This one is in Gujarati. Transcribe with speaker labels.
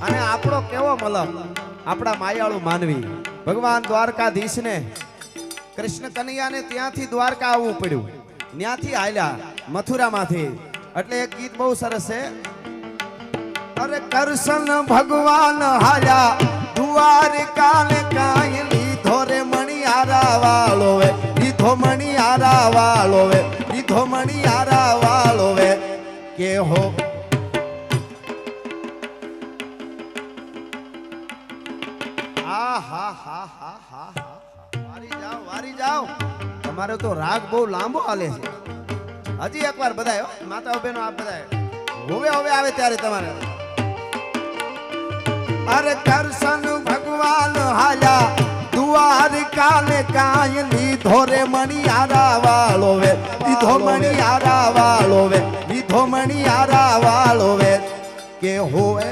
Speaker 1: અને આપણો કેવો મલક આપણા માયાળુ માનવી ભગવાન દ્વારકાધીશને કૃષ્ણ કનૈયાને ત્યાંથી દ્વારકા આવવું પડ્યું, ત્યાંથી હાલ્યા મથુરામાંથી. એટલે એક ગીત બહુ સરસ છે. અરે કૃષ્ણ ભગવાન હાલ્યા દ્વારકા ને કાંઈ લીધો રે મણિયારા વાળો વે, લીધો મણિયારા વાળો વે, લીધો મણિયારા વાળો વે. કે હો વારી જાઓ. તમારે તો રાગ બહુ લાંબો હાલે છે. હજી એકવાર બધાય માતાઓ બહેનો આપ બધાય હવે આવે ત્યારે તમારે. અરે કૃષ્ણ ભગવાન હાલ્યા દ્વારકા ને કાંઈ લીધો રે મણિયારા વાળો વે, લીધો મણિયારા વાળો વે, લીધો મણિયારા વાળો વે. કે હોવે